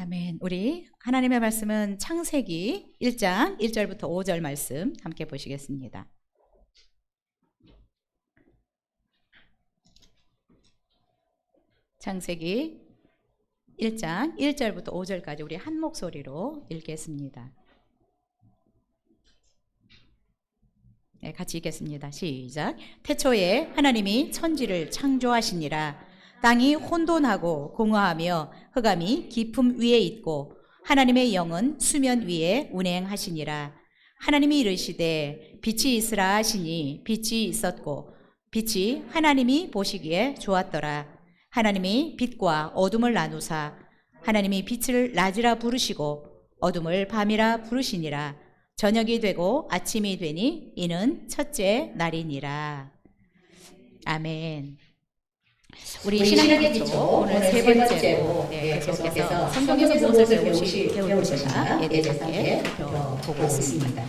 아멘. 우리 하나님의 말씀은 창세기 1장 1절부터 5절 말씀 함께 보시겠습니다. 창세기 1장 1절부터 5절까지 우리 한 목소리로 읽겠습니다. 네, 같이 읽겠습니다. 시작. 태초에 하나님이 천지를 창조하시니라. 땅이 혼돈하고 공허하며 흑암이 깊음 위에 있고 하나님의 영은 수면 위에 운행하시니라. 하나님이 이르시되 빛이 있으라 하시니 빛이 있었고 빛이 하나님이 보시기에 좋았더라. 하나님이 빛과 어둠을 나누사 하나님이 빛을 낮이라 부르시고 어둠을 밤이라 부르시니라. 저녁이 되고 아침이 되니 이는 첫째 날이니라. 아멘. 우리 신앙의 기초 오늘 세 번째로 계속해서 성경에서 무엇을 배우시나 예대적에 보고 있습니다.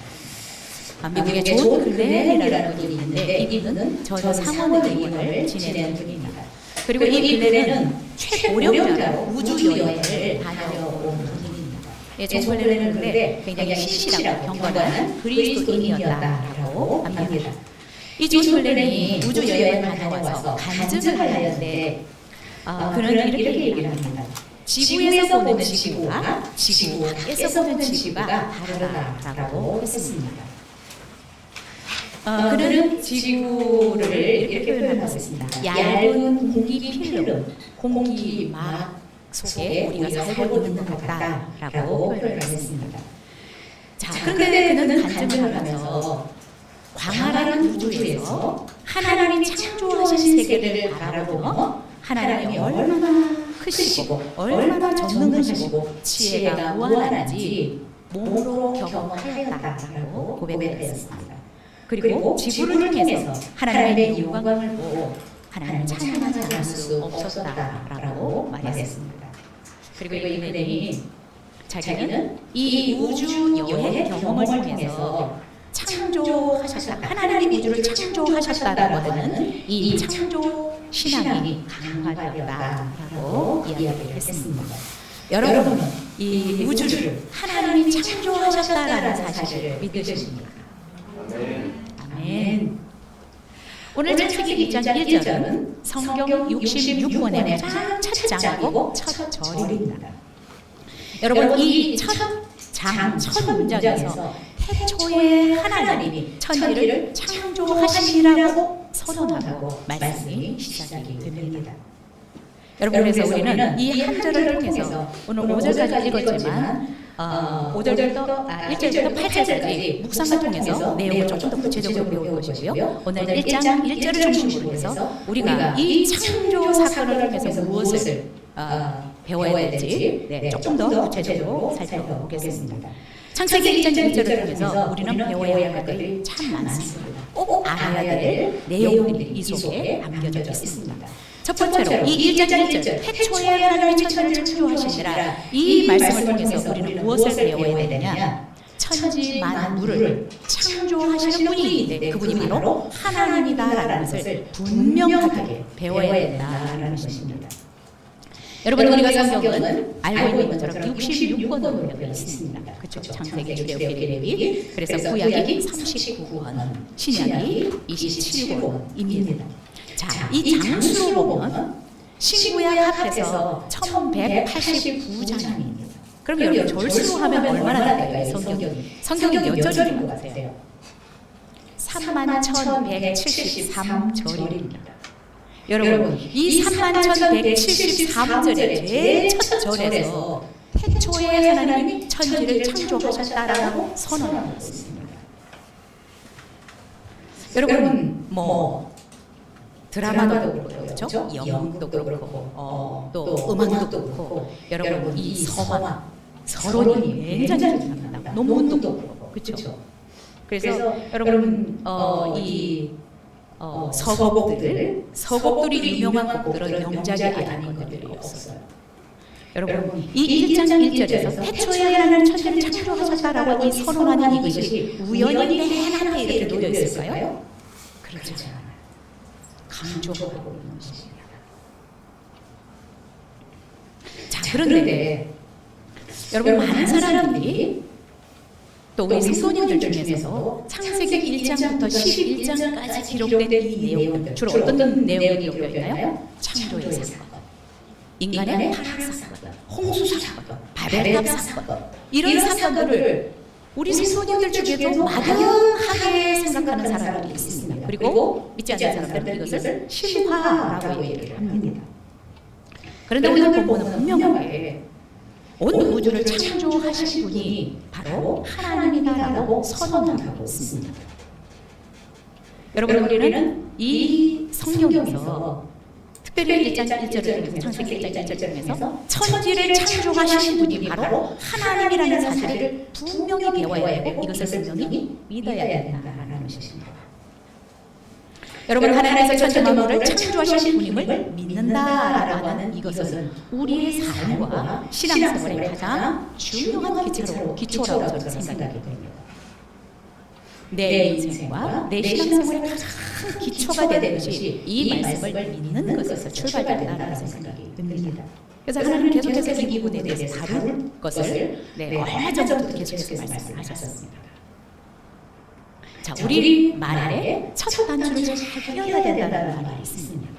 미국의 존 글렌이라는 분이 있는데 이분은 전 상원 의원을 지낸 분입니다. 그리고 이 글렌은 최고령자로 우주여행을 다녀온 분입니다. 존 글렌은 그런데 굉장히 신실하고 경건한 그리스도인이었다라고 합니다. 이 존 글렌이 우주여행을 다녀와서 간증을 하였는데 그는 이렇게 얘기를 합니다. 지구에서 보는 지구가 지구 밖에서 보는 지구가 다르다라고 했습니다. 그는 지구를 이렇게 표현하고 있습니다. 얇은 공기 필름, 공기막 속에 우리가 살고 있는 것 같다라고 표현을 했습니다. 자, 그런데 그는 간증을 하면서 광활한 우주에서 하나님이 창조하신 세계를 바라보며 하나님이 얼마나 크시고 얼마나 전능하시고 지혜가 무한한지 몸으로 경험하였다라고 고백했습니다. 그리고 지구를 통해서 하나님의 영광을 보고 하나님을 찬양하지 않을 수 없었다라고 말했습니다. 그리고 이 글렌이 자기는 이 우주 여행 경험을 통해서 창조하셨다. 하나님이 우주를 창조하셨다라고 하는 이 창조 신앙이 강화되었다라고 이야기를 했습니다. 여러분은 이 우주를 하나님이 창조하셨다라는 사실을 믿으십니까? 아멘. 오늘 창세기 2장 1절은 성경 66권의 첫 장이고 첫 절입니다. 여러분 이 첫 문장에서 태초에 하나님이 천지를 창조하시라고 선언하고 말씀이 시작이 됩니다. 여러분 그래서 우리는 이 한 절을 통해서 오늘 5절까지 읽었지만 1절부터 8절까지 묵상을 통해서 내용을 조금 더 구체적으로 배울 것이고요. 오늘 1장 1절을 중심으로 해서 우리가 이 창조 사건을 통해서 무엇을 배워야 될지 조금 더 구체적으로 살펴보겠습니다. 창세기 1장 1절을 통해서 우리는 배워야 할 것들이 참 많습니다. 꼭 알아야 될 내용들이 이 속에 담겨져 있습니다. 첫 번째로 이 1장 1절 태초에 하나님이 천지를 창조하시니라 이 말씀을 통해서 우리는 무엇을 배워야 되느냐? 천지 만물을 창조하시는 분이 있는데 그분이 바로 하나님이다라는 것을 분명하게 배워야 된다라는 것입니다. 여러분 우리가 성경은 알고 있는 것처럼 66권으로 되어 있습니다. 그렇죠? 창세기, 출애굽기, 레위기. 그래서 구약이 39권, 신약이 27권입니다. 자, 이 장수로 보면 신구약 합해서 1189장입니다. 그럼 여러분 절수로 하면 얼마나 될까요? 성경이 몇 절인 것 같아요? 31,173절입니다. 여러분 이 31,173절의 제일 첫 절에서 태초에 하나님이 천지를 창조하셨다라고 선언하고 있습니다. 여러분 드라마도 그렇죠? 영웅도 그렇고 또 음악도 그렇고 여러분 이 서론이 굉장히 중요합니다. 논문도 그렇고 그렇죠? 그래서 여러분 서곡들이 유명한 곡들은 명작이 아닌 것들이 없어요. 여러분 이 1장 1절에서 태초에 하나님 천지를 창조하셨다라고 이 선언하는 이것이 우연히 해나에 이렇게 놓여 있을까요? 그렇지 않아요. 강조하고 있는 것입니다. 자, 그런데 여러분 많은 사람들이 또 우리 성도님들 중에서도 창세기 1장부터 11장까지 기록된 이 내용들, 주로 어떤 내용이 기록되어 있나요? 창조의 사건, 인간의 타락 사건, 홍수 사건, 바벨탑 사건, 이런 사건들을 우리 성도님들 중에도 막연하게 생각하는 사람들이 있습니다. 그리고 믿지 않는 사람들은 이것을 신화라고 얘기를 합니다. 그런데 오늘 본문은 분명하게 온 우주를 창조하신 분이 바로 하나님이다라고 선언하고 있습니다. 여러분, 우리는 이 성경에서 특별히 1장 1절을 통해서, 창세기 1장 1절 중에서 천지를 창조하신 분이 바로 하나님이라는 사실을 분명히 배워야 되고 이것을 분명히 믿어야 된다라는 것입니다. 여러분, 하나님께서 천지 만물을 창조하신 분임을 믿는다라고 하는 이것은 우리의 삶과 신앙생활의 가장 중요한 기초라고 저는 생각이 됩니다. 내 인생과 내 신앙생활의 가장 기초가 되는 것이 이 말씀을 믿는 것에서 출발된다는 생각이 듭니다. 그래서 하나님은 계속해서 이 부분에 대해서 다룰 것을 얼마 전부터 계속해서 말씀을 하셨습니다. 자, 우리 말에 첫 단추를 잘 끼워야 된다는 말이 있습니다.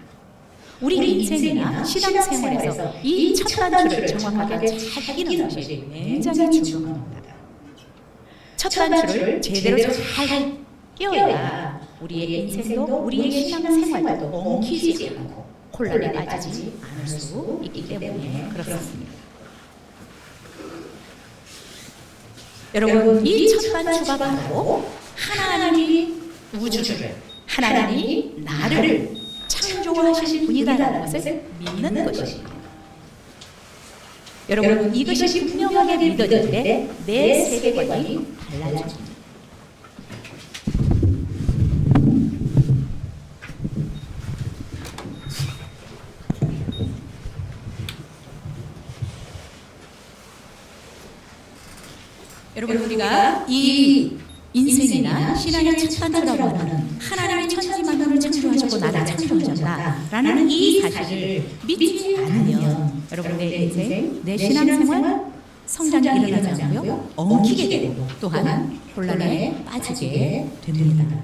우리 인생이나 신앙생활에서 이 첫 단추를 정확하게 잘 끼는 것이 굉장히 중요합니다. 첫 단추를 제대로 잘 끼워야 우리의 인생도 우리의 신앙생활도 엉키지 않고 혼란에 빠지지 않을 수 있기 때문에 그렇습니다. 여러분, 이 첫 단추가 바로 하나님이 우주를, 하나님이 나를 창조하신 분이다라는 것을 믿는 것입니다. 여러분, 이것이 분명하게 믿어질 때 내 세계관이 달라집니다. 여러분, 우리가 이 인생이나 신앙의 첫 단추라고 하는 하나님이 천지 만물을 창조하셨고 나를 창조하셨다라는 이 사실을 믿지 않으면 여러분, 내 인생, 내 신앙생활 성장이 일어나지 않고요, 엉키게 되고 또한 혼란에 빠지게 됩니다.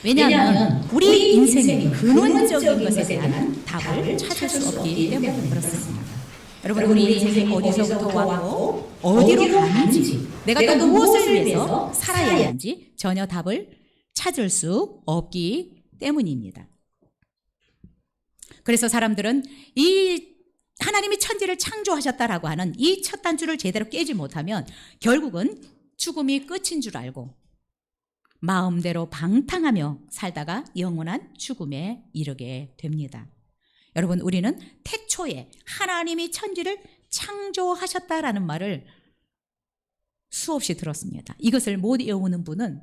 왜냐하면 우리 인생의 근원적인 것에 대한 답을 찾을 수 없기 때문에 그렇습니다. 여러분, 우리 인생이 어디서부터 왔고 어디로 가는지, 내가 또 무엇을 위해서 살아야 하는지 전혀 답을 찾을 수 없기 때문입니다. 그래서 사람들은 이 하나님이 천지를 창조하셨다라고 하는 이 첫 단추를 제대로 깨지 못하면 결국은 죽음이 끝인 줄 알고 마음대로 방탕하며 살다가 영원한 죽음에 이르게 됩니다. 여러분, 우리는 태초에 하나님이 천지를 창조하셨다라는 말을 수없이 들었습니다. 이것을 못 외우는 분은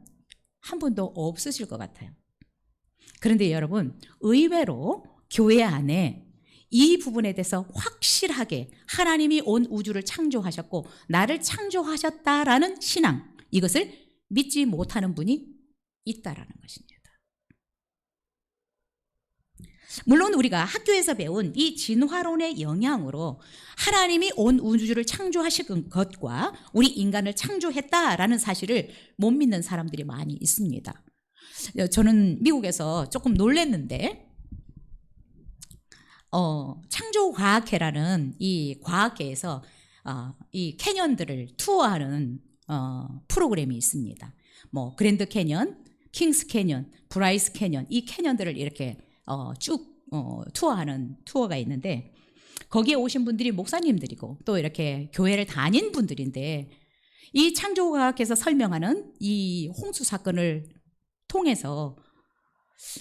한 분도 없으실 것 같아요. 그런데 여러분, 의외로 교회 안에 이 부분에 대해서 확실하게 하나님이 온 우주를 창조하셨고 나를 창조하셨다라는 신앙, 이것을 믿지 못하는 분이 있다라는 것입니다. 물론 우리가 학교에서 배운 이 진화론의 영향으로 하나님이 온 우주를 창조하신 것과 우리 인간을 창조했다라는 사실을 못 믿는 사람들이 많이 있습니다. 저는 미국에서 조금 놀랐는데 창조과학회라는 이 과학계에서 이 캐년들을 투어하는 프로그램이 있습니다. 뭐 그랜드 캐년, 킹스 캐년, 브라이스 캐년, 이 캐년들을 이렇게 쭉 투어하는 투어가 있는데 거기에 오신 분들이 목사님들이고 또 이렇게 교회를 다닌 분들인데 이 창조과학에서 설명하는 이 홍수 사건을 통해서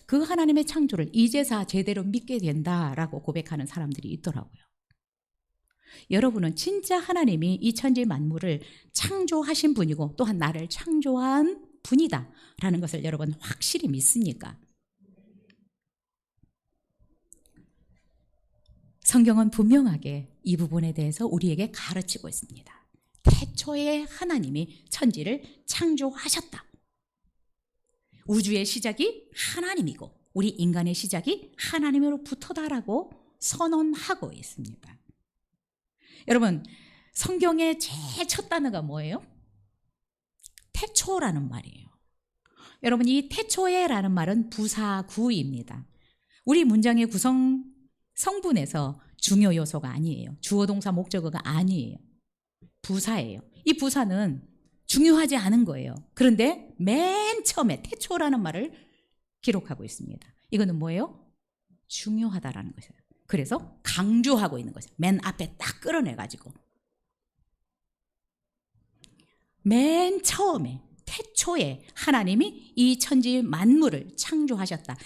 그 하나님의 창조를 이제서 제대로 믿게 된다라고 고백하는 사람들이 있더라고요. 여러분은 진짜 하나님이 이 천지 만물을 창조하신 분이고 또한 나를 창조한 분이다라는 것을 여러분 확실히 믿습니까? 성경은 분명하게 이 부분에 대해서 우리에게 가르치고 있습니다. 태초에 하나님이 천지를 창조하셨다. 우주의 시작이 하나님이고 우리 인간의 시작이 하나님으로부터다라고 선언하고 있습니다. 여러분, 성경의 제일 첫 단어가 뭐예요? 태초라는 말이에요. 여러분, 이 태초에라는 말은 부사구입니다. 우리 문장의 구성 성분에서 중요 요소가 아니에요. 주어, 동사, 목적어가 아니에요. 부사예요. 이 부사는 중요하지 않은 거예요. 그런데 맨 처음에 태초라는 말을 기록하고 있습니다. 이거는 뭐예요? 중요하다라는 것이에요. 그래서 강조하고 있는 거죠. 맨 앞에 딱 끌어내가지고. 맨 처음에 태초에 하나님이 이 천지 만물을 창조하셨다.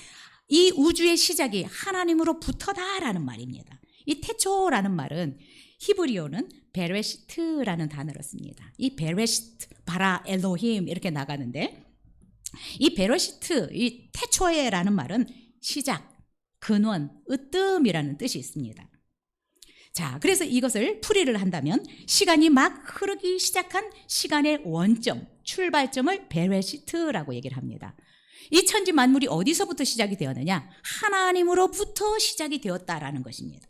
이 우주의 시작이 하나님으로부터다라는 말입니다. 이 태초라는 말은 히브리어는 베레시트라는 단어를 씁니다. 이 베레시트, 바라 엘로힘 이렇게 나가는데, 이 베레시트, 이 태초에라는 말은 시작, 근원, 으뜸이라는 뜻이 있습니다. 자, 그래서 이것을 풀이를 한다면 시간이 막 흐르기 시작한 시간의 원점, 출발점을 베레시트라고 얘기를 합니다. 이 천지 만물이 어디서부터 시작이 되었느냐? 하나님으로부터 시작이 되었다라는 것입니다.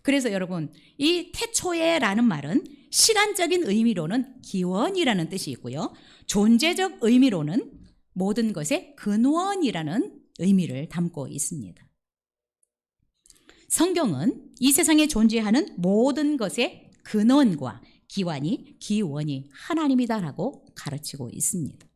그래서 여러분, 이 태초에라는 말은 시간적인 의미로는 기원이라는 뜻이 있고요, 존재적 의미로는 모든 것의 근원이라는 의미를 담고 있습니다. 성경은 이 세상에 존재하는 모든 것의 근원과 기원이 하나님이다라고 가르치고 있습니다.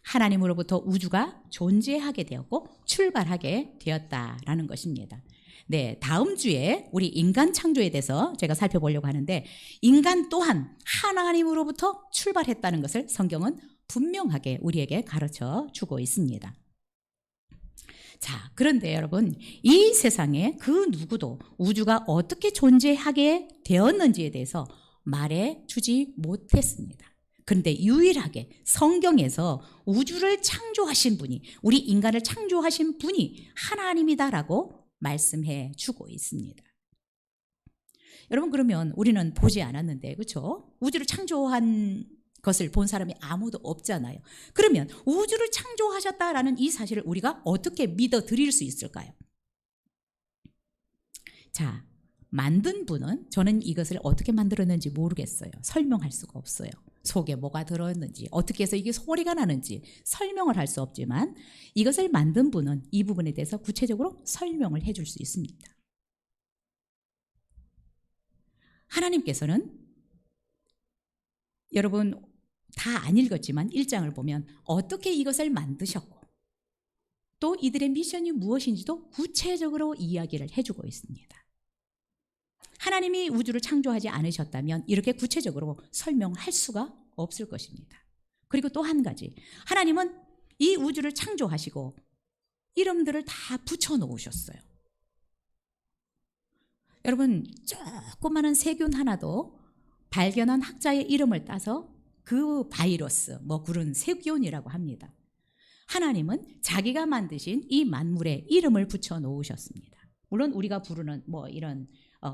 하나님으로부터 우주가 존재하게 되었고 출발하게 되었다라는 것입니다. 네, 다음 주에 우리 인간 창조에 대해서 제가 살펴보려고 하는데, 인간 또한 하나님으로부터 출발했다는 것을 성경은 분명하게 우리에게 가르쳐 주고 있습니다. 자, 그런데 여러분, 이 세상에 그 누구도 우주가 어떻게 존재하게 되었는지에 대해서 말해 주지 못했습니다. 그런데 유일하게 성경에서 우주를 창조하신 분이, 우리 인간을 창조하신 분이 하나님이다라고 말씀해 주고 있습니다. 여러분, 그러면 우리는 보지 않았는데, 그렇죠? 우주를 창조한 것을 본 사람이 아무도 없잖아요. 그러면 우주를 창조하셨다라는 이 사실을 우리가 어떻게 믿어 드릴 수 있을까요? 자, 만든 분은, 저는 이것을 어떻게 만들었는지 모르겠어요. 설명할 수가 없어요. 속에 뭐가 들어있는지, 어떻게 해서 이게 소리가 나는지 설명을 할 수 없지만, 이것을 만든 분은 이 부분에 대해서 구체적으로 설명을 해줄 수 있습니다. 하나님께서는, 여러분 다 안 읽었지만 1장을 보면 어떻게 이것을 만드셨고 또 이들의 미션이 무엇인지도 구체적으로 이야기를 해주고 있습니다. 하나님이 우주를 창조하지 않으셨다면 이렇게 구체적으로 설명할 수가 없을 것입니다. 그리고 또 한 가지, 하나님은 이 우주를 창조하시고 이름들을 다 붙여놓으셨어요. 여러분, 조그마한 세균 하나도 발견한 학자의 이름을 따서 그 바이러스, 그런 세균이라고 합니다. 하나님은 자기가 만드신 이 만물에 이름을 붙여놓으셨습니다. 물론 우리가 부르는 이런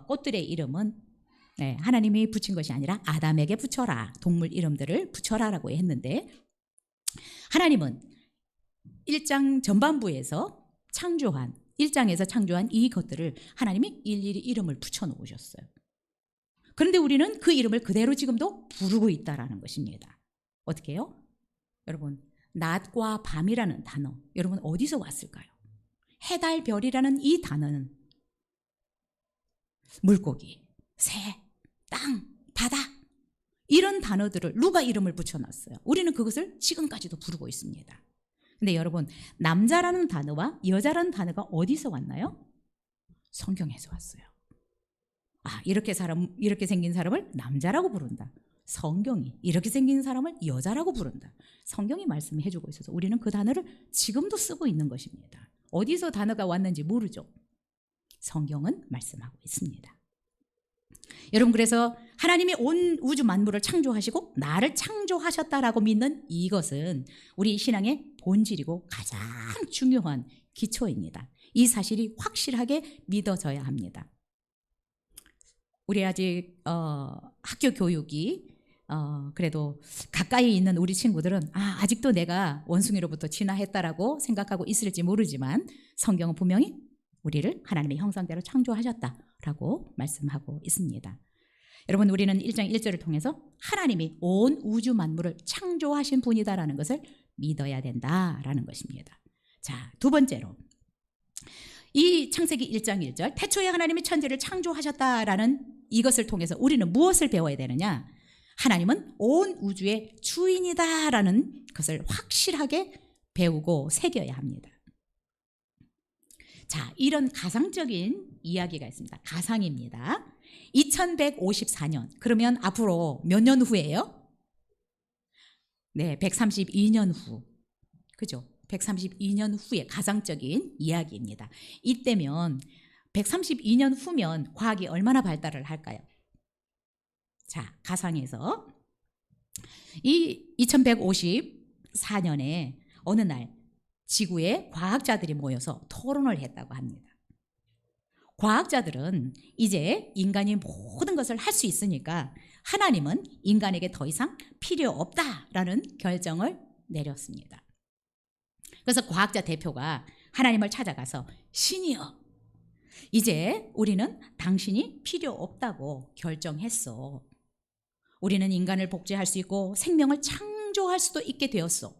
꽃들의 이름은 하나님이 붙인 것이 아니라 아담에게 붙여라, 동물 이름들을 붙여라라고 했는데, 하나님은 1장 전반부에서 1장에서 창조한 이 것들을 하나님이 일일이 이름을 붙여놓으셨어요. 그런데 우리는 그 이름을 그대로 지금도 부르고 있다라는 것입니다. 어떻게 해요? 여러분, 낮과 밤이라는 단어, 여러분 어디서 왔을까요? 해달, 별이라는 이 단어는 물고기, 새, 땅, 바다, 이런 단어들을 누가 이름을 붙여놨어요. 우리는 그것을 지금까지도 부르고 있습니다. 근데 여러분, 남자라는 단어와 여자라는 단어가 어디서 왔나요? 성경에서 왔어요. 이렇게 생긴 사람을 남자라고 부른다. 성경이 이렇게 생긴 사람을 여자라고 부른다. 성경이 말씀해 주고 있어서 우리는 그 단어를 지금도 쓰고 있는 것입니다. 어디서 단어가 왔는지 모르죠. 성경은 말씀하고 있습니다. 여러분, 그래서 하나님이 온 우주 만물을 창조하시고 나를 창조하셨다라고 믿는 이것은 우리 신앙의 본질이고 가장 중요한 기초입니다. 이 사실이 확실하게 믿어져야 합니다. 우리 아직 학교 교육이 그래도 가까이 있는 우리 친구들은 아직도 내가 원숭이로부터 진화했다라고 생각하고 있을지 모르지만, 성경은 분명히 우리를 하나님의 형상대로 창조하셨다라고 말씀하고 있습니다. 여러분, 우리는 1장 1절을 통해서 하나님이 온 우주 만물을 창조하신 분이다라는 것을 믿어야 된다라는 것입니다. 자, 두 번째로 이 창세기 1장 1절 태초에 하나님이 천지를 창조하셨다라는 이것을 통해서 우리는 무엇을 배워야 되느냐? 하나님은 온 우주의 주인이다라는 것을 확실하게 배우고 새겨야 합니다. 자, 이런 가상적인 이야기가 있습니다. 가상입니다. 2154년, 그러면 앞으로 몇 년 후예요? 네, 132년 후. 그죠? 132년 후의 가상적인 이야기입니다. 이때면 132년 후면 과학이 얼마나 발달을 할까요? 자, 가상에서 이 2154년에 어느 날 지구에 과학자들이 모여서 토론을 했다고 합니다. 과학자들은 이제 인간이 모든 것을 할 수 있으니까 하나님은 인간에게 더 이상 필요 없다라는 결정을 내렸습니다. 그래서 과학자 대표가 하나님을 찾아가서 신이여, 이제 우리는 당신이 필요 없다고 결정했어. 우리는 인간을 복제할 수 있고 생명을 창조할 수도 있게 되었어.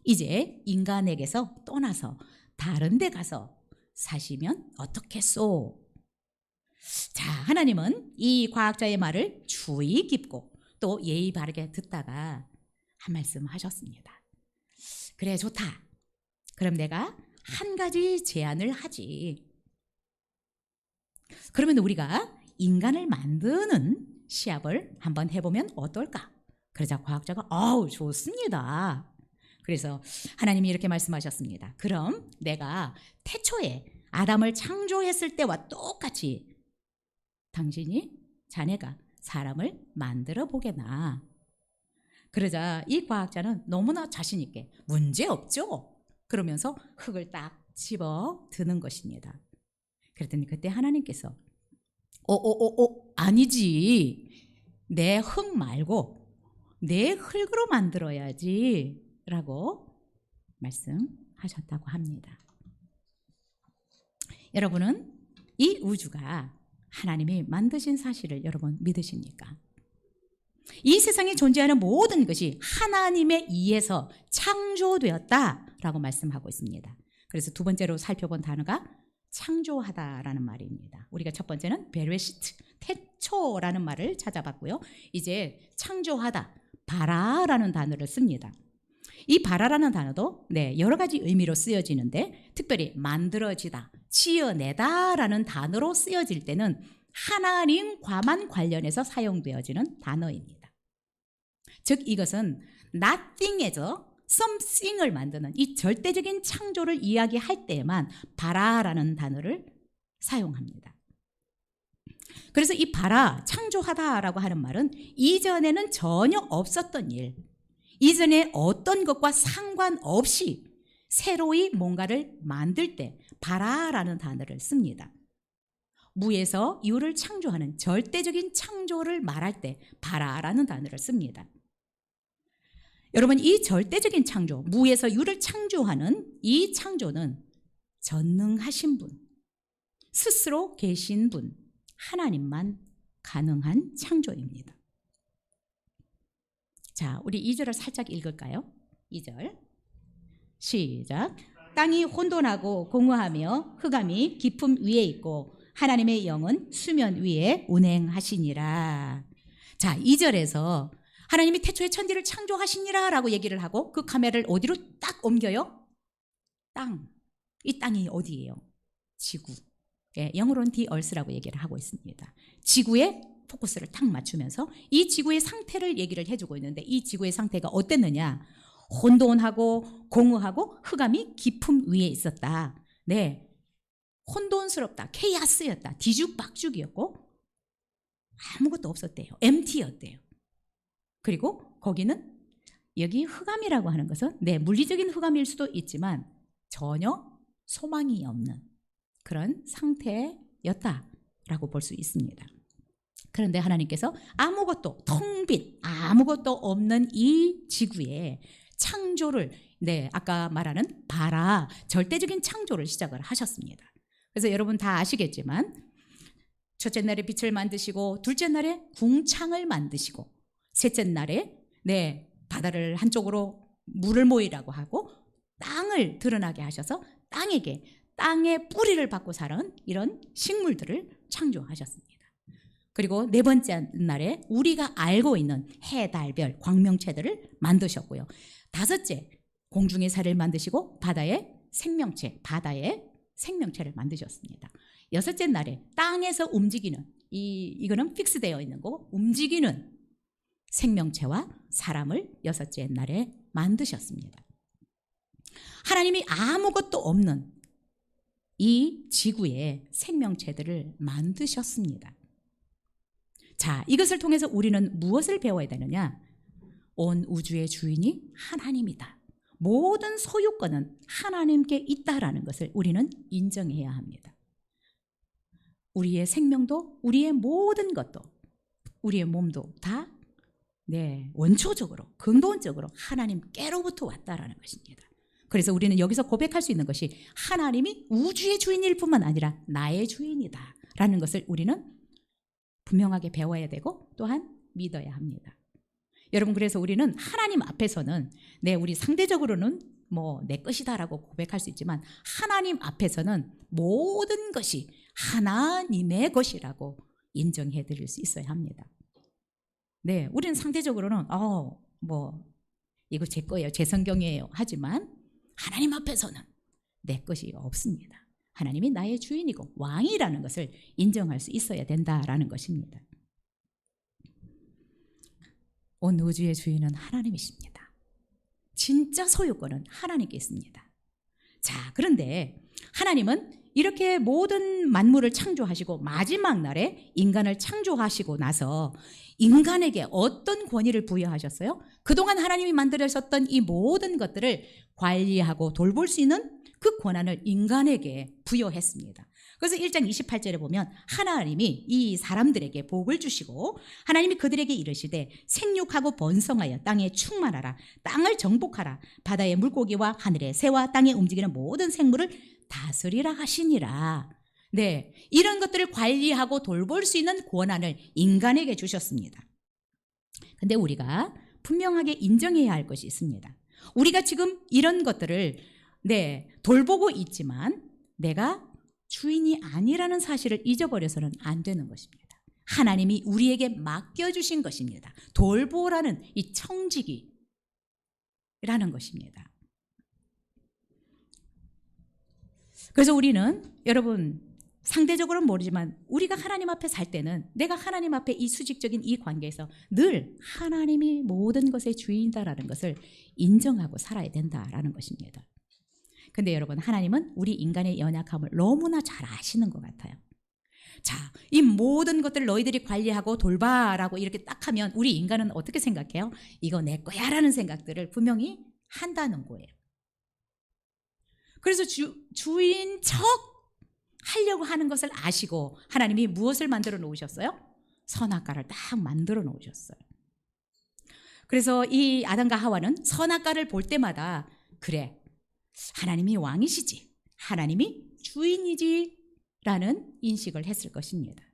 이제 인간에게서 떠나서 다른 데 가서 사시면 어떻겠소? 자, 하나님은 이 과학자의 말을 주의 깊고 또 예의 바르게 듣다가 한 말씀 하셨습니다. 그래, 좋다. 그럼 내가 한 가지 제안을 하지. 그러면 우리가 인간을 만드는 시합을 한번 해보면 어떨까? 그러자 과학자가 아우, 좋습니다. 그래서 하나님이 이렇게 말씀하셨습니다. 그럼 내가 태초에 아담을 창조했을 때와 똑같이 자네가 사람을 만들어 보게나. 그러자 이 과학자는 너무나 자신 있게 문제 없죠? 그러면서 흙을 딱 집어 드는 것입니다. 그랬더니 그때 하나님께서 아니지. 내 흙 말고 내 흙으로 만들어야지 라고 말씀하셨다고 합니다. 여러분은 이 우주가 하나님이 만드신 사실을 여러분 믿으십니까? 이 세상에 존재하는 모든 것이 하나님에 의해서 창조되었다라고 말씀하고 있습니다. 그래서 두 번째로 살펴본 단어가 창조하다라는 말입니다. 우리가 첫 번째는 베레시트, 태초라는 말을 찾아봤고요. 이제 창조하다, 바라라는 단어를 씁니다. 이 바라라는 단어도 여러 가지 의미로 쓰여지는데 특별히 만들어지다, 지어내다라는 단어로 쓰여질 때는 하나님과만 관련해서 사용되어지는 단어입니다. 즉 이것은 nothing에서 something을 만드는 이 절대적인 창조를 이야기할 때에만 바라라는 단어를 사용합니다. 그래서 이 바라, 창조하다라고 하는 말은 이전에는 전혀 없었던 일, 이전에 어떤 것과 상관없이 새로이 뭔가를 만들 때 바라라는 단어를 씁니다. 무에서 유를 창조하는 절대적인 창조를 말할 때 바라라는 단어를 씁니다. 여러분, 이 절대적인 창조, 무에서 유를 창조하는 이 창조는 전능하신 분, 스스로 계신 분, 하나님만 가능한 창조입니다. 자, 우리 2절을 살짝 읽을까요? 2절 시작. 땅이 혼돈하고 공허하며 흑암이 깊음 위에 있고 하나님의 영은 수면 위에 운행하시니라. 자, 2절에서 하나님이 태초에 천지를 창조하시니라 라고 얘기를 하고 그 카메라를 어디로 딱 옮겨요? 땅. 이 땅이 어디예요? 지구. 영어로는 the earth라고 얘기를 하고 있습니다. 지구에 포커스를 딱 맞추면서 이 지구의 상태를 얘기를 해주고 있는데 이 지구의 상태가 어땠느냐? 혼돈하고 공허하고 흑암이 깊음 위에 있었다. 혼돈스럽다. 케이아스였다. 뒤죽박죽이었고 아무것도 없었대요. empty였대요. 그리고 거기는 여기 흑암이라고 하는 것은 물리적인 흑암일 수도 있지만 전혀 소망이 없는 그런 상태였다라고 볼 수 있습니다. 그런데 하나님께서 아무것도 텅 빈 아무것도 없는 이 지구에 창조를 아까 말하는 바라 절대적인 창조를 시작을 하셨습니다. 그래서 여러분 다 아시겠지만 첫째 날에 빛을 만드시고 둘째 날에 궁창을 만드시고 셋째 날에 바다를 한쪽으로 물을 모이라고 하고 땅을 드러나게 하셔서 땅의 뿌리를 받고 사는 이런 식물들을 창조하셨습니다. 그리고 네 번째 날에 우리가 알고 있는 해, 달, 별, 광명체들을 만드셨고요. 다섯째, 공중의 새를 만드시고 바다의 생명체를 만드셨습니다. 여섯째 날에 땅에서 움직이는 이거는 픽스되어 있는 거고 움직이는 생명체와 사람을 여섯째 날에 만드셨습니다. 하나님이 아무것도 없는 이 지구에 생명체들을 만드셨습니다. 자, 이것을 통해서 우리는 무엇을 배워야 되느냐? 온 우주의 주인이 하나님이다. 모든 소유권은 하나님께 있다라는 것을 우리는 인정해야 합니다. 우리의 생명도, 우리의 모든 것도, 우리의 몸도 다 원초적으로, 근본적으로 하나님께로부터 왔다라는 것입니다. 그래서 우리는 여기서 고백할 수 있는 것이 하나님이 우주의 주인일 뿐만 아니라 나의 주인이다 라는 것을 우리는 분명하게 배워야 되고 또한 믿어야 합니다. 여러분, 그래서 우리는 하나님 앞에서는 우리 상대적으로는 내 것이다라고 고백할 수 있지만 하나님 앞에서는 모든 것이 하나님의 것이라고 인정해 드릴 수 있어야 합니다. 우리는 상대적으로는 이거 제 거예요, 제 성경이에요 하지만 하나님 앞에서는 내 것이 없습니다. 하나님이 나의 주인이고 왕이라는 것을 인정할 수 있어야 된다라는 것입니다. 온 우주의 주인은 하나님이십니다. 진짜 소유권은 하나님께 있습니다. 자, 그런데 하나님은 이렇게 모든 만물을 창조하시고 마지막 날에 인간을 창조하시고 나서 인간에게 어떤 권위를 부여하셨어요? 그동안 하나님이 만들으셨던 이 모든 것들을 관리하고 돌볼 수 있는 그 권한을 인간에게 부여했습니다. 그래서 1장 28절에 보면 하나님이 이 사람들에게 복을 주시고 하나님이 그들에게 이르시되 생육하고 번성하여 땅에 충만하라, 땅을 정복하라, 바다의 물고기와 하늘의 새와 땅에 움직이는 모든 생물을 다스리라 하시니라. 이런 것들을 관리하고 돌볼 수 있는 권한을 인간에게 주셨습니다. 근데 우리가 분명하게 인정해야 할 것이 있습니다. 우리가 지금 이런 것들을 돌보고 있지만 내가 주인이 아니라는 사실을 잊어버려서는 안 되는 것입니다. 하나님이 우리에게 맡겨주신 것입니다. 돌보라는 이 청지기라는 것입니다. 그래서 우리는 여러분 상대적으로는 모르지만 우리가 하나님 앞에 살 때는 내가 하나님 앞에 이 수직적인 이 관계에서 늘 하나님이 모든 것의 주인이다라는 것을 인정하고 살아야 된다라는 것입니다. 근데 여러분, 하나님은 우리 인간의 연약함을 너무나 잘 아시는 것 같아요. 자, 이 모든 것들을 너희들이 관리하고 돌봐라고 이렇게 딱 하면 우리 인간은 어떻게 생각해요? 이거 내 거야 라는 생각들을 분명히 한다는 거예요. 그래서 주인 척 하려고 하는 것을 아시고 하나님이 무엇을 만들어 놓으셨어요? 선악과를 딱 만들어 놓으셨어요. 그래서 이 아담과 하와는 선악과를 볼 때마다 그래, 하나님이 왕이시지, 하나님이 주인이지 라는 인식을 했을 것입니다.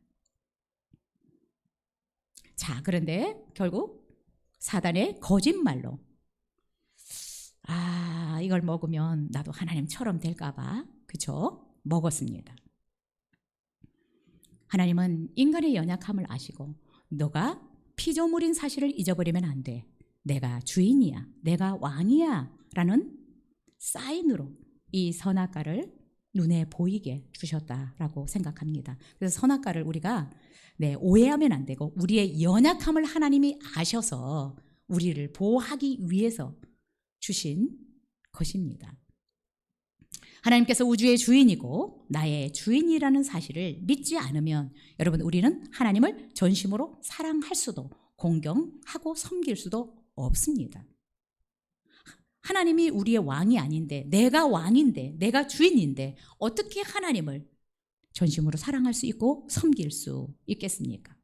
자, 그런데 결국 사단의 거짓말로 이걸 먹으면 나도 하나님처럼 될까봐 먹었습니다. 하나님은 인간의 연약함을 아시고 너가 피조물인 사실을 잊어버리면 안 돼. 내가 주인이야, 내가 왕이야 라는 사인으로 이 선악과를 눈에 보이게 주셨다라고 생각합니다. 그래서 선악과를 우리가 오해하면 안 되고 우리의 연약함을 하나님이 아셔서 우리를 보호하기 위해서 주신 것입니다. 하나님께서 우주의 주인이고 나의 주인이라는 사실을 믿지 않으면 여러분, 우리는 하나님을 전심으로 사랑할 수도 공경하고 섬길 수도 없습니다. 하나님이 우리의 왕이 아닌데, 내가 왕인데, 내가 주인인데 어떻게 하나님을 전심으로 사랑할 수 있고 섬길 수 있겠습니까?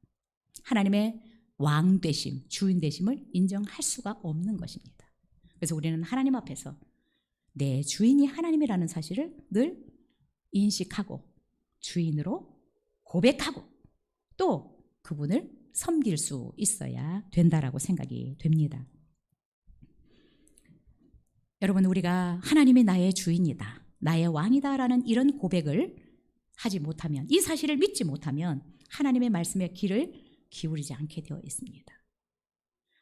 하나님의 왕 되심, 주인 되심을 인정할 수가 없는 것입니다. 그래서 우리는 하나님 앞에서 내 주인이 하나님이라는 사실을 늘 인식하고 주인으로 고백하고 또 그분을 섬길 수 있어야 된다라고 생각이 됩니다. 여러분, 우리가 하나님이 나의 주인이다, 나의 왕이다라는 이런 고백을 하지 못하면, 이 사실을 믿지 못하면 하나님의 말씀에 귀를 기울이지 않게 되어 있습니다.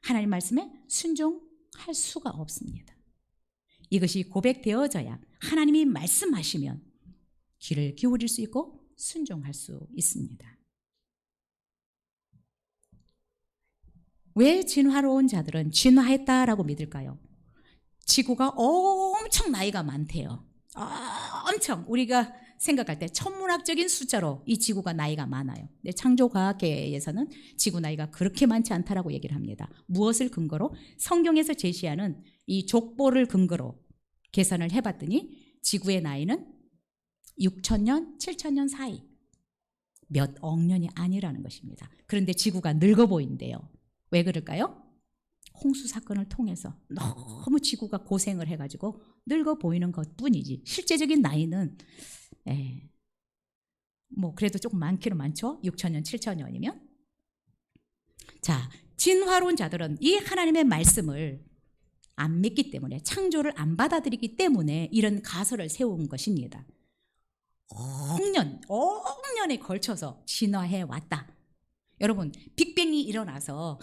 하나님 말씀에 순종할 수가 없습니다. 이것이 고백되어져야 하나님이 말씀하시면 귀를 기울일 수 있고 순종할 수 있습니다. 왜 진화로운 자들은 진화했다라고 믿을까요? 지구가 엄청 나이가 많대요. 엄청 우리가 생각할 때 천문학적인 숫자로 이 지구가 나이가 많아요. 근데 창조과학계에서는 지구 나이가 그렇게 많지 않다라고 얘기를 합니다. 무엇을 근거로? 성경에서 제시하는 이 족보를 근거로 계산을 해봤더니 지구의 나이는 6천년, 7천년 사이, 몇 억 년이 아니라는 것입니다. 그런데 지구가 늙어 보인대요. 왜 그럴까요? 홍수 사건을 통해서 너무 지구가 고생을 해가지고 늙어 보이는 것뿐이지 실제적인 나이는 뭐 그래도 조금 많기는 많죠. 6천년, 7천년이면. 자, 진화론 자들은 이 하나님의 말씀을 안 믿기 때문에, 창조를 안 받아들이기 때문에 이런 가설을 세운 것입니다. 억년에 걸쳐서 진화해 왔다. 여러분, 빅뱅이 일어나서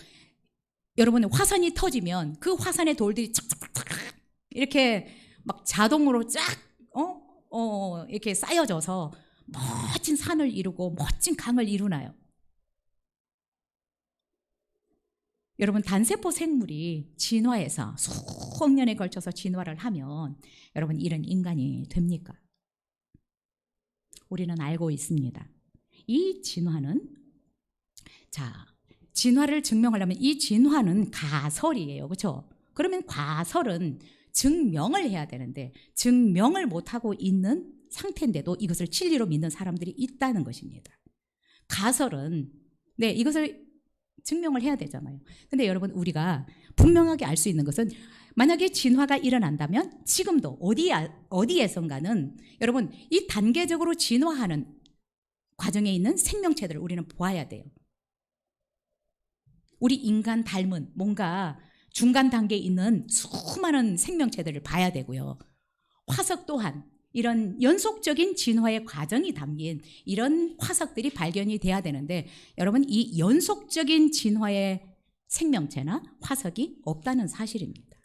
여러분 화산이 터지면 그 화산의 돌들이 착착착 이렇게 막 자동으로 쫙 이렇게 쌓여져서 멋진 산을 이루고 멋진 강을 이루나요? 여러분, 단세포 생물이 진화해서 수억 년에 걸쳐서 진화를 하면 여러분 이런 인간이 됩니까? 우리는 알고 있습니다. 이 진화는, 자, 진화를 증명하려면 이 진화는 가설이에요. 그렇죠? 그러면 가설은 증명을 해야 되는데 증명을 못하고 있는 상태인데도 이것을 진리로 믿는 사람들이 있다는 것입니다. 가설은 이것을 증명을 해야 되잖아요. 근데 여러분, 우리가 분명하게 알 수 있는 것은 만약에 진화가 일어난다면 지금도 어디에선가는 여러분 이 단계적으로 진화하는 과정에 있는 생명체들을 우리는 보아야 돼요. 우리 인간 닮은 뭔가 중간 단계에 있는 수많은 생명체들을 봐야 되고요. 화석 또한 이런 연속적인 진화의 과정이 담긴 이런 화석들이 발견이 돼야 되는데 여러분, 이 연속적인 진화의 생명체나 화석이 없다는 사실입니다.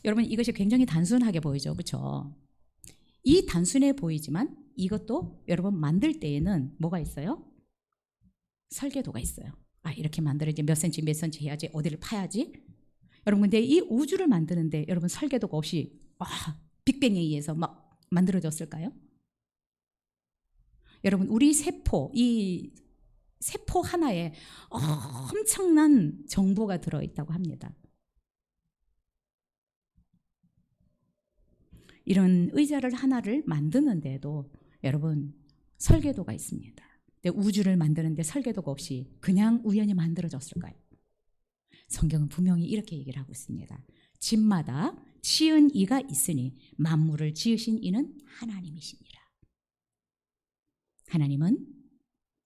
여러분, 이것이 굉장히 단순하게 보이죠. 그렇죠? 이 단순해 보이지만 이것도 여러분 만들 때에는 뭐가 있어요? 설계도가 있어요. 이렇게 만들어야지, 몇 센치 몇 센치 해야지, 어디를 파야지. 여러분, 근데 이 우주를 만드는데 여러분 설계도가 없이 빅뱅에 의해서 막 만들어졌을까요? 여러분, 우리 세포, 이 세포 하나에 엄청난 정보가 들어있다고 합니다. 이런 의자를 하나를 만드는데도 여러분 설계도가 있습니다. 근데 우주를 만드는데 설계도가 없이 그냥 우연히 만들어졌을까요? 성경은 분명히 이렇게 얘기를 하고 있습니다. 집마다 지은 이가 있으니 만물을 지으신 이는 하나님이시니라. 하나님은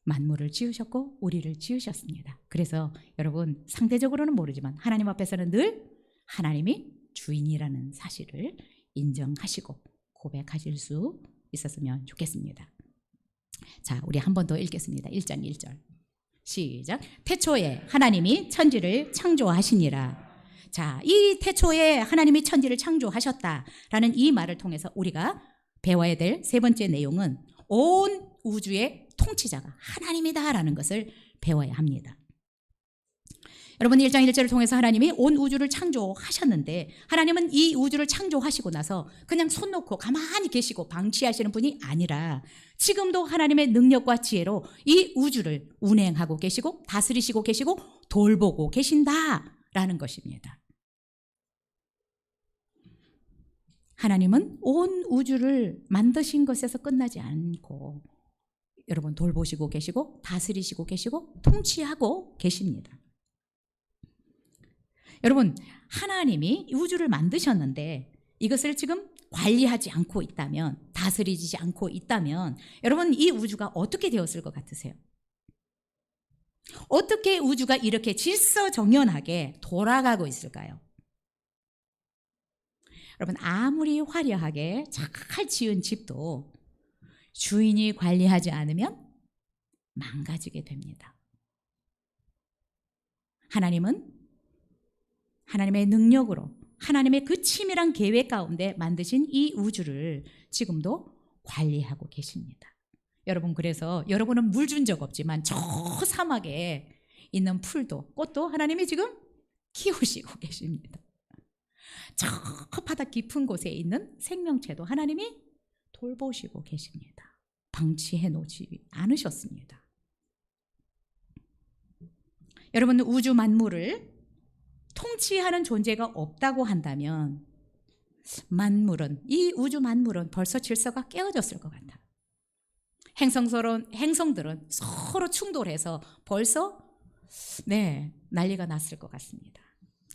만물을 지으셨고 우리를 지으셨습니다. 그래서 여러분, 상대적으로는 모르지만 하나님 앞에서는 늘 하나님이 주인이라는 사실을 인정하시고 고백하실 수 있었으면 좋겠습니다. 자, 우리 한 번 더 읽겠습니다. 1장 1절 시작. 태초에 하나님이 천지를 창조하시니라. 자, 이 태초에 하나님이 천지를 창조하셨다라는 이 말을 통해서 우리가 배워야 될 세 번째 내용은 온 우주의 통치자가 하나님이다라는 것을 배워야 합니다. 여러분, 1장 1절을 통해서 하나님이 온 우주를 창조하셨는데 하나님은 이 우주를 창조하시고 나서 그냥 손 놓고 가만히 계시고 방치하시는 분이 아니라 지금도 하나님의 능력과 지혜로 이 우주를 운행하고 계시고 다스리시고 계시고 돌보고 계신다라는 것입니다. 하나님은 온 우주를 만드신 것에서 끝나지 않고 여러분 돌보시고 계시고 다스리시고 계시고 통치하고 계십니다. 여러분, 하나님이 우주를 만드셨는데 이것을 지금 관리하지 않고 있다면, 다스리지 않고 있다면 여러분 이 우주가 어떻게 되었을 것 같으세요? 어떻게 우주가 이렇게 질서정연하게 돌아가고 있을까요? 여러분 아무리 화려하게 잘 지은 집도 주인이 관리하지 않으면 망가지게 됩니다. 하나님은 하나님의 능력으로 하나님의 그 치밀한 계획 가운데 만드신 이 우주를 지금도 관리하고 계십니다. 여러분 그래서 여러분은 물 준 적 없지만 저 사막에 있는 풀도 꽃도 하나님이 지금 키우시고 계십니다. 저 바다 깊은 곳에 있는 생명체도 하나님이 돌보시고 계십니다. 방치해 놓지 않으셨습니다. 여러분 우주 만물을 통치하는 존재가 없다고 한다면 이 우주 만물은 벌써 질서가 깨어졌을 것 같아요. 행성들은 서로 충돌해서 벌써 난리가 났을 것 같습니다.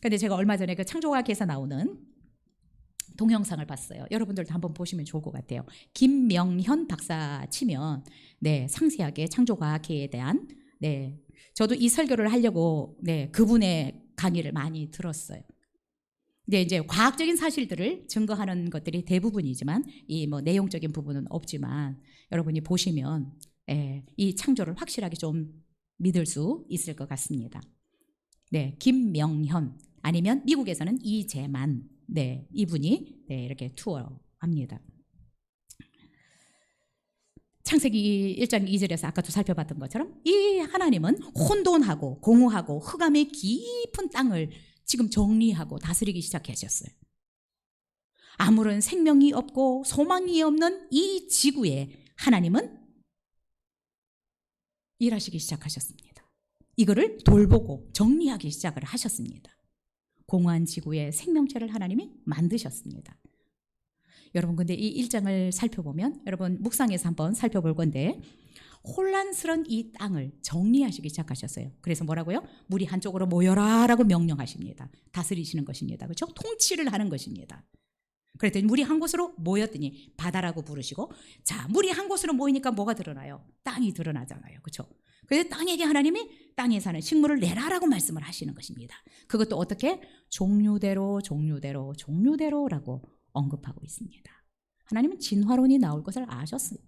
근데 제가 얼마 전에 그 창조과학에서 나오는 동영상을 봤어요. 여러분들도 한번 보시면 좋을 것 같아요. 김명현 박사 치면 상세하게 창조과학에 대한 저도 이 설교를 하려고 그분의 강의를 많이 들었어요. 근데 이제 과학적인 사실들을 증거하는 것들이 대부분이지만 이 내용적인 부분은 없지만 여러분이 보시면 이 창조를 확실하게 좀 믿을 수 있을 것 같습니다. 김명현 아니면 미국에서는 이재만 이분이 이렇게 투어합니다. 창세기 1장 2절에서 아까도 살펴봤던 것처럼 이 하나님은 혼돈하고 공허하고 흑암의 깊은 땅을 지금 정리하고 다스리기 시작하셨어요. 아무런 생명이 없고 소망이 없는 이 지구에 하나님은 일하시기 시작하셨습니다. 이거를 돌보고 정리하기 시작을 하셨습니다. 공허한 지구에 생명체를 하나님이 만드셨습니다. 여러분 근데 이 1장을 살펴보면 여러분 묵상해서 한번 살펴볼 건데 혼란스러운 이 땅을 정리하시기 시작하셨어요. 그래서 뭐라고요? 물이 한쪽으로 모여라 라고 명령하십니다. 다스리시는 것입니다. 그렇죠? 통치를 하는 것입니다. 그랬더니 물이 한 곳으로 모였더니 바다라고 부르시고 자 물이 한 곳으로 모이니까 뭐가 드러나요? 땅이 드러나잖아요. 그렇죠? 그래서 땅에게 하나님이 땅에 사는 식물을 내라라고 말씀을 하시는 것입니다. 그것도 어떻게? 종류대로라고 언급하고 있습니다. 하나님은 진화론이 나올 것을 아셨어요.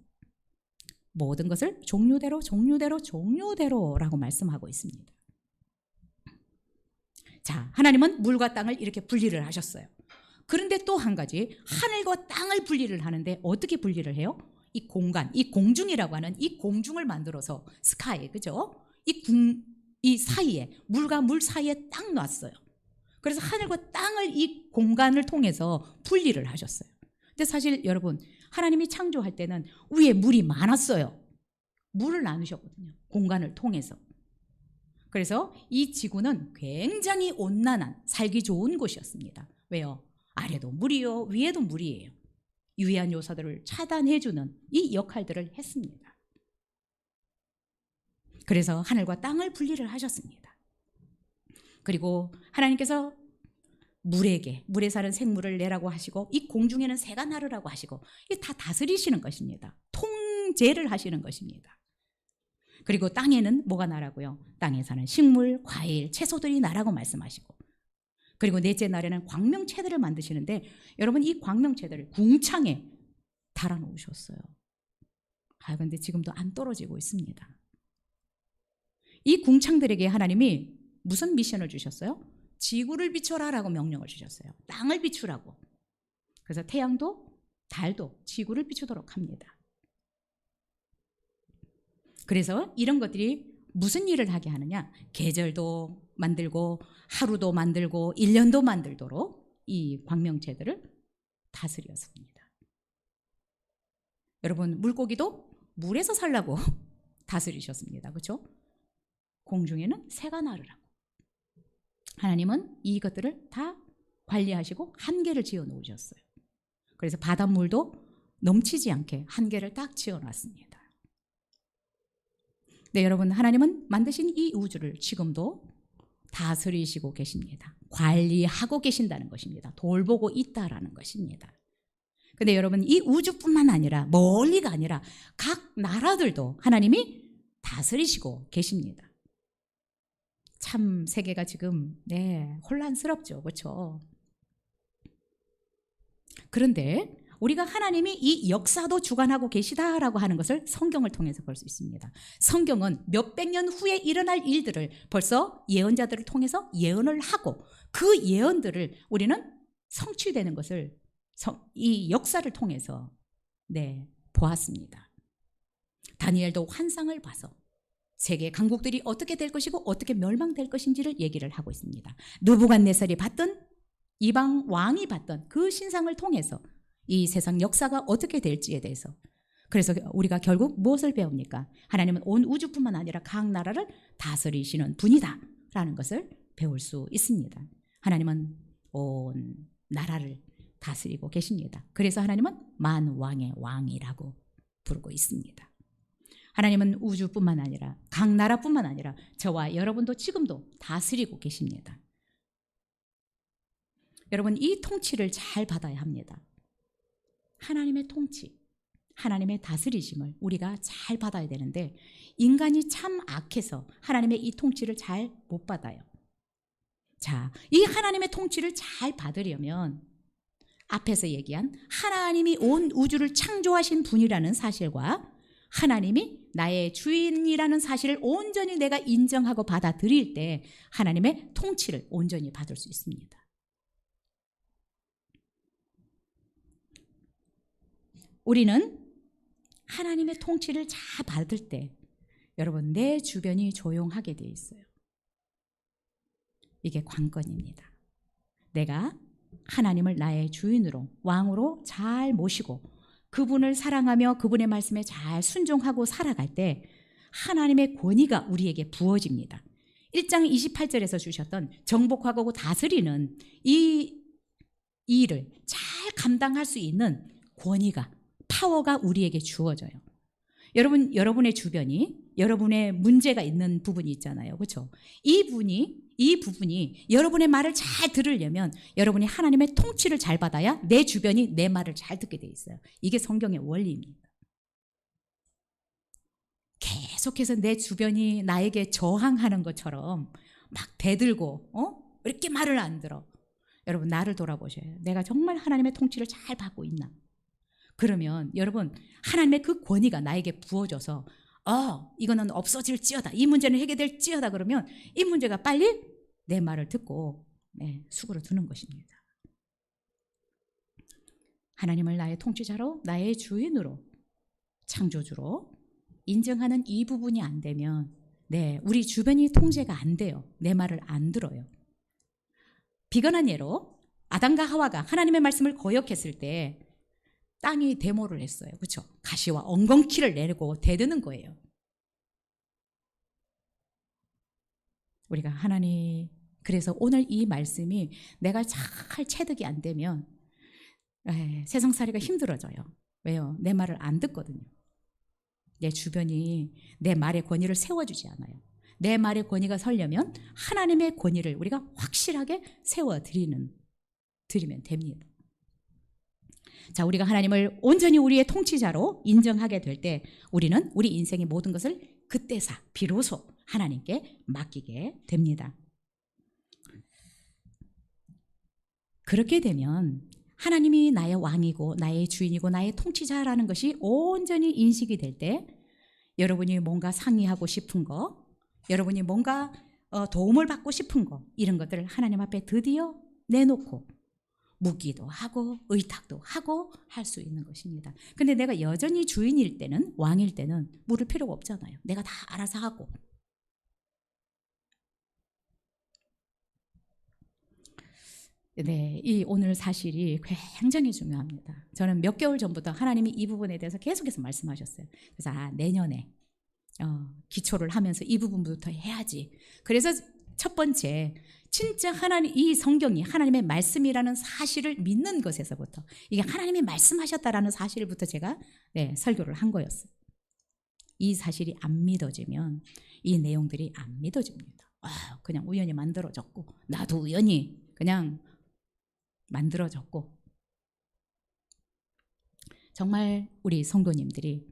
모든 것을 종류대로라고 말씀하고 있습니다. 자, 하나님은 물과 땅을 이렇게 분리를 하셨어요. 그런데 또 한 가지 하늘과 땅을 분리를 하는데 어떻게 분리를 해요? 이 공간, 이 공중이라고 하는 이 공중을 만들어서 스카이, 그죠? 이 사이에 물과 물 사이에 딱 놨어요. 그래서 하늘과 땅을 이 공간을 통해서 분리를 하셨어요. 근데 사실 여러분 하나님이 창조할 때는 위에 물이 많았어요. 물을 나누셨거든요. 공간을 통해서. 그래서 이 지구는 굉장히 온난한 살기 좋은 곳이었습니다. 왜요? 아래도 물이요, 위에도 물이에요. 유해한 요소들을 차단해주는 이 역할들을 했습니다. 그래서 하늘과 땅을 분리를 하셨습니다. 그리고 하나님께서 물에 사는 생물을 내라고 하시고 이 공중에는 새가 나르라고 하시고 이 다 다스리시는 것입니다. 통제를 하시는 것입니다. 그리고 땅에는 뭐가 나라고요? 땅에 사는 식물, 과일, 채소들이 나라고 말씀하시고 그리고 넷째 날에는 광명체들을 만드시는데 여러분 이 광명체들을 궁창에 달아놓으셨어요. 그런데 지금도 안 떨어지고 있습니다. 이 궁창들에게 하나님이 무슨 미션을 주셨어요? 지구를 비춰라라고 명령을 주셨어요. 땅을 비추라고. 그래서 태양도 달도 지구를 비추도록 합니다. 그래서 이런 것들이 무슨 일을 하게 하느냐? 계절도 만들고 하루도 만들고 1년도 만들도록 이 광명체들을 다스렸습니다. 여러분 물고기도 물에서 살라고 다스리셨습니다. 그렇죠? 공중에는 새가 나르라고. 하나님은 이것들을 다 관리하시고 한계를 지어 놓으셨어요. 그래서 바닷물도 넘치지 않게 한계를 딱 지어 놨습니다. 네, 여러분 하나님은 만드신 이 우주를 지금도 다스리시고 계십니다. 관리하고 계신다는 것입니다. 돌보고 있다라는 것입니다. 근데 여러분, 이 우주뿐만 아니라 멀리가 아니라 각 나라들도 하나님이 다스리시고 계십니다. 참 세계가 지금 혼란스럽죠. 그렇죠? 그런데 우리가 하나님이 이 역사도 주관하고 계시다라고 하는 것을 성경을 통해서 볼 수 있습니다. 성경은 몇백 년 후에 일어날 일들을 벌써 예언자들을 통해서 예언을 하고 그 예언들을 우리는 성취되는 것을 이 역사를 통해서 보았습니다. 다니엘도 환상을 봐서 세계 강국들이 어떻게 될 것이고 어떻게 멸망될 것인지를 얘기를 하고 있습니다. 느부갓네살이 봤던, 이방 왕이 봤던 그 신상을 통해서 이 세상 역사가 어떻게 될지에 대해서, 그래서 우리가 결국 무엇을 배웁니까? 하나님은 온 우주뿐만 아니라 각 나라를 다스리시는 분이다 라는 것을 배울 수 있습니다. 하나님은 온 나라를 다스리고 계십니다. 그래서 하나님은 만왕의 왕이라고 부르고 있습니다. 하나님은 우주뿐만 아니라 각 나라뿐만 아니라 저와 여러분도 지금도 다스리고 계십니다. 여러분, 이 통치를 잘 받아야 합니다. 하나님의 통치, 하나님의 다스리심을 우리가 잘 받아야 되는데 인간이 참 악해서 하나님의 이 통치를 잘 못 받아요. 자, 이 하나님의 통치를 잘 받으려면 앞에서 얘기한 하나님이 온 우주를 창조하신 분이라는 사실과 하나님이 나의 주인이라는 사실을 온전히 내가 인정하고 받아들일 때 하나님의 통치를 온전히 받을 수 있습니다. 우리는 하나님의 통치를 잘 받을 때 여러분, 내 주변이 조용하게 돼 있어요. 이게 관건입니다. 내가 하나님을 나의 주인으로, 왕으로 잘 모시고 그분을 사랑하며 그분의 말씀에 잘 순종하고 살아갈 때 하나님의 권위가 우리에게 부어집니다. 1장 28절에서 주셨던 정복하고 다스리는 이 일을 잘 감당할 수 있는 권위가, 파워가 우리에게 주어져요. 여러분, 여러분의 주변이 여러분의 문제가 있는 부분이 있잖아요. 그렇죠? 이 부분이 여러분의 말을 잘 들으려면 여러분이 하나님의 통치를 잘 받아야 내 주변이 내 말을 잘 듣게 돼 있어요. 이게 성경의 원리입니다. 계속해서 내 주변이 나에게 저항하는 것처럼 막 대들고 왜 이렇게 말을 안 들어? 여러분, 나를 돌아보셔요. 내가 정말 하나님의 통치를 잘 받고 있나? 그러면 여러분, 하나님의 그 권위가 나에게 부어져서 이거는 없어질지어다, 이 문제는 해결될지어다, 그러면 이 문제가 빨리 내 말을 듣고 수그러 두는 것입니다. 하나님을 나의 통치자로, 나의 주인으로, 창조주로 인정하는 이 부분이 안 되면 우리 주변이 통제가 안 돼요. 내 말을 안 들어요. 비근한 예로 아담과 하와가 하나님의 말씀을 거역했을 때 땅이 데모를 했어요. 그렇죠? 가시와 엉겅퀴를 내리고 대드는 거예요. 우리가 그래서 오늘 이 말씀이 내가 잘 체득이 안 되면 세상살이가 힘들어져요. 왜요? 내 말을 안 듣거든요. 내 주변이 내 말의 권위를 세워주지 않아요. 내 말의 권위가 서려면 하나님의 권위를 우리가 확실하게 세워드리면 됩니다. 자, 우리가 하나님을 온전히 우리의 통치자로 인정하게 될 때 우리는 우리 인생의 모든 것을 그때서 비로소 하나님께 맡기게 됩니다. 그렇게 되면 하나님이 나의 왕이고 나의 주인이고 나의 통치자라는 것이 온전히 인식이 될 때 여러분이 뭔가 상의하고 싶은 거, 여러분이 뭔가 도움을 받고 싶은 거, 이런 것들을 하나님 앞에 드디어 내놓고 묻기도 하고 의탁도 하고 할 수 있는 것입니다. 근데 내가 여전히 주인일 때는, 왕일 때는 물을 필요가 없잖아요. 내가 다 알아서 하고. 이 오늘 사실이 굉장히 중요합니다. 저는 몇 개월 전부터 하나님이 이 부분에 대해서 계속해서 말씀하셨어요. 그래서 내년에 기초를 하면서 이 부분부터 해야지. 그래서 첫 번째, 진짜 이 성경이 하나님의 말씀이라는 사실을 믿는 것에서부터, 이게 하나님이 말씀하셨다라는 사실부터 제가 설교를 한 거였어요. 이 사실이 안 믿어지면 이 내용들이 안 믿어집니다. 그냥 우연히 만들어졌고, 나도 우연히 그냥 만들어졌고, 정말 우리 성도님들이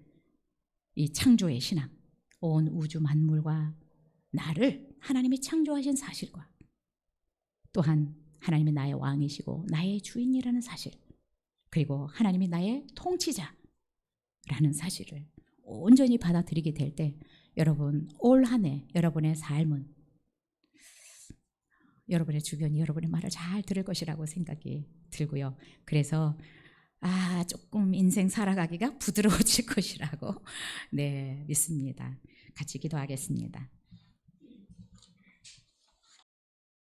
이 창조의 신앙, 온 우주 만물과 나를 하나님이 창조하신 사실과 또한 하나님이 나의 왕이시고 나의 주인이라는 사실, 그리고 하나님이 나의 통치자라는 사실을 온전히 받아들이게 될 때 여러분 올 한 해 여러분의 삶은 여러분의 주변이 여러분의 말을 잘 들을 것이라고 생각이 들고요. 그래서 조금 인생 살아가기가 부드러워질 것이라고 믿습니다. 같이 기도하겠습니다.